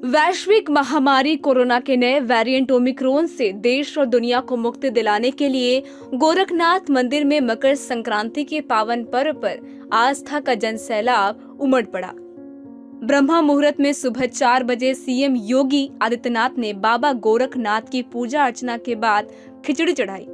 वैश्विक महामारी कोरोना के नए वेरिएंट ओमिक्रॉन से देश और दुनिया को मुक्ति दिलाने के लिए गोरखनाथ मंदिर में मकर संक्रांति के पावन पर्व पर आस्था का जनसैलाब उमड़ पड़ा। ब्रह्मा मुहूर्त में सुबह 4 बजे सीएम योगी आदित्यनाथ ने बाबा गोरखनाथ की पूजा अर्चना के बाद खिचड़ी चढ़ाई।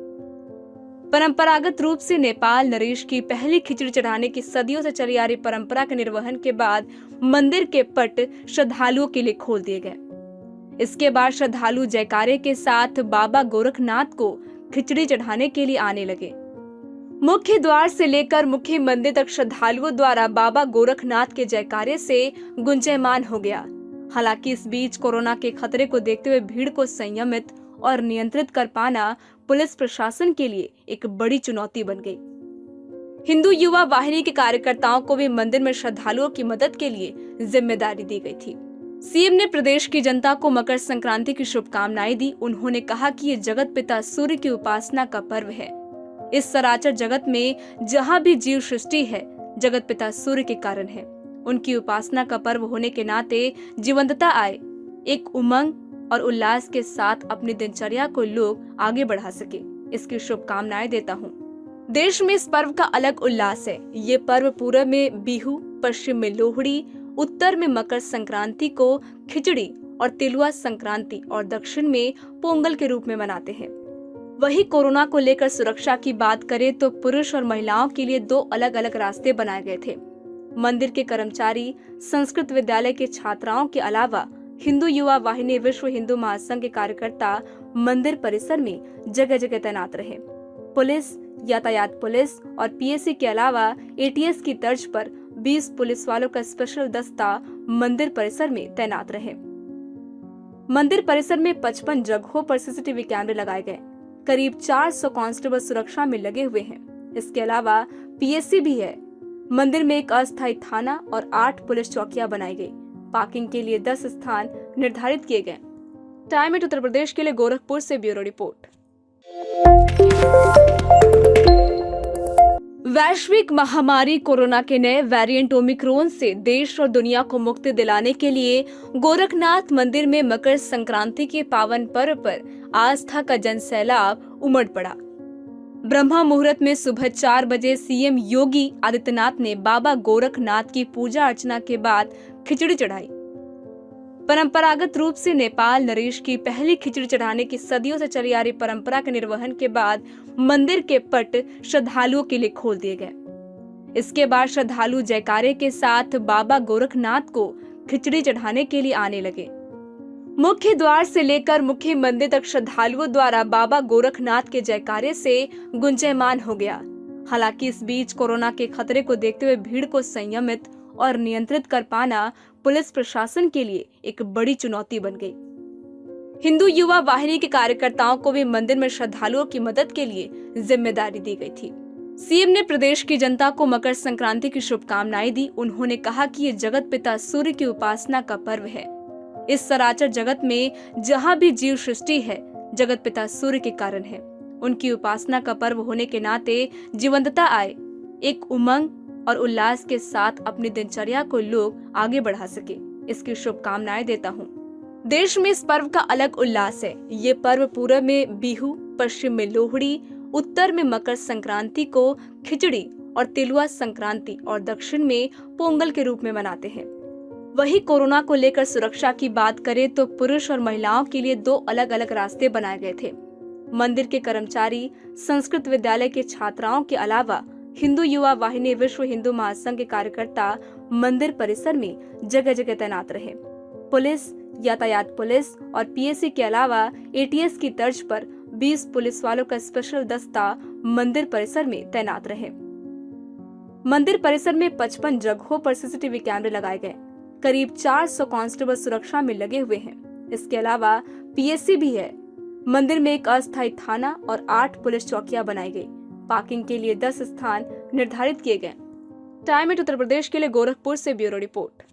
परंपरागत रूप से नेपाल नरेश की पहली खिचड़ी चढ़ाने की सदियों से चली आ रही परंपरा के निर्वहन के बाद मंदिर के पट श्रद्धालुओं के लिए खोल दिए गए। इसके बाद श्रद्धालु जयकारे के साथ बाबा गोरखनाथ को खिचड़ी चढ़ाने के लिए आने लगे। मुख्य द्वार से लेकर मुख्य मंदिर तक श्रद्धालुओं द्वारा बाबा गोरखनाथ के जयकारे से गुंजयमान हो गया। हालांकि इस बीच कोरोना के खतरे को देखते हुए भीड़ को संयमित और नियंत्रित कर पाना पुलिस प्रशासन के लिए एक बड़ी चुनौती बन गई। हिंदू युवा वाहिनी के कार्यकर्ताओं को भी मंदिर में श्रद्धालुओं की मदद के लिए जिम्मेदारी दी गई थी। सीएम ने प्रदेश की जनता को मकर संक्रांति की शुभकामनाएं दी। उन्होंने कहा कि ये जगत पिता सूर्य की उपासना का पर्व है। इस सराचर जगत में जहाँ भी जीव सृष्टि है, जगत पिता सूर्य के कारण है। उनकी उपासना का पर्व होने के नाते जीवंतता आए, एक उमंग और उल्लास के साथ अपनी दिनचर्या को लोग आगे बढ़ा सके, इसकी शुभकामनाएं देता हूँ। देश में इस पर्व का अलग उल्लास है। ये पर्व पूरब में बिहू, पश्चिम में लोहड़ी, उत्तर में मकर संक्रांति को खिचड़ी और तिलुआ संक्रांति और दक्षिण में पोंगल के रूप में मनाते हैं। वहीं कोरोना को लेकर सुरक्षा की बात करें तो पुरुष और महिलाओं के लिए 2 अलग अलग रास्ते बनाए गए थे। मंदिर के कर्मचारी, संस्कृत विद्यालय के छात्राओं के अलावा हिंदू युवा वाहिनी, विश्व हिंदू महासंघ के कार्यकर्ता मंदिर परिसर में जगह जगह तैनात रहे। पुलिस, यातायात पुलिस और पीएसी के अलावा एटीएस की तर्ज पर 20 पुलिस वालों का स्पेशल दस्ता मंदिर परिसर में तैनात रहे। मंदिर परिसर में 55 जगहों पर सीसीटीवी कैमरे लगाए गए। करीब 400 कांस्टेबल सुरक्षा में लगे हुए हैं। इसके अलावा पीएसी भी है। मंदिर में एक अस्थायी थाना और 8 पुलिस चौकियां बनाई गई। पार्किंग के लिए 10 स्थान निर्धारित किए गए। टाइम एट उत्तर प्रदेश के लिए गोरखपुर से ब्यूरो रिपोर्ट। वैश्विक महामारी कोरोना के नए वेरिएंट ओमिक्रॉन से देश और दुनिया को मुक्ति दिलाने के लिए गोरखनाथ मंदिर में मकर संक्रांति के पावन पर्व पर आस्था का जनसैलाब उमड़ पड़ा। ब्रह्मा मुहूर्त में सुबह 4 बजे सीएम योगी आदित्यनाथ ने बाबा गोरखनाथ की पूजा अर्चना के बाद खिचड़ी चढ़ाई। परंपरागत रूप से नेपाल नरेश की पहली खिचड़ी चढ़ाने की सदियों से चली आ रही परंपरा के निर्वहन के बाद मंदिर के पट श्रद्धालुओं के लिए खोल दिए गए। इसके बाद श्रद्धालु जयकारे के साथ बाबा गोरखनाथ को खिचड़ी चढ़ाने के लिए आने लगे। मुख्य द्वार से लेकर मुख्य मंदिर तक श्रद्धालुओं द्वारा बाबा गोरखनाथ के जयकारे से गुंजयमान हो गया। हालांकि इस बीच कोरोना के खतरे को देखते हुए भीड़ को संयमित और नियंत्रित कर पाना पुलिस प्रशासन के लिए एक बड़ी चुनौती बन गई। हिंदू युवा वाहिनी के कार्यकर्ताओं को भी मंदिर में श्रद्धालुओं की मदद के लिए जिम्मेदारी दी गई थी। सीएम ने प्रदेश की जनता को मकर संक्रांति की शुभकामनाएं दी। उन्होंने कहा कि ये जगत पिता सूर्य की उपासना का पर्व है। इस सराचर जगत में जहाँ भी जीव सृष्टि है, जगत पिता सूर्य के कारण है। उनकी उपासना का पर्व होने के नाते जीवंतता आए, एक उमंग और उल्लास के साथ अपनी दिनचर्या को लोग आगे बढ़ा सके, इसकी शुभकामनाएं देता हूँ। देश में इस पर्व का अलग उल्लास है। ये पर्व पूरब में बिहू, पश्चिम में लोहड़ी, उत्तर में मकर संक्रांति को खिचड़ी और तिलुआ संक्रांति और दक्षिण में पोंगल के रूप में मनाते हैं। वहीं कोरोना को लेकर सुरक्षा की बात करें तो पुरुष और महिलाओं के लिए 2 अलग अलग रास्ते बनाए गए थे। मंदिर के कर्मचारी, संस्कृत विद्यालय के छात्राओं के अलावा हिंदू युवा वाहिनी, विश्व हिंदू महासंघ के कार्यकर्ता मंदिर परिसर में जगह जगह तैनात रहे। पुलिस, यातायात पुलिस और पीएसी के अलावा एटीएस की तर्ज पर 20 पुलिस वालों का स्पेशल दस्ता मंदिर परिसर में तैनात रहे। मंदिर परिसर में 55 जगहों पर सीसीटीवी कैमरे लगाए गए। करीब 400 कांस्टेबल सुरक्षा में लगे हुए हैं। इसके अलावा पीएसी भी है। मंदिर में एक अस्थायी थाना और 8 पुलिस चौकियां बनाई गई। पार्किंग के लिए 10 स्थान निर्धारित किए गए। टाइम एट उत्तर प्रदेश के लिए गोरखपुर से ब्यूरो रिपोर्ट।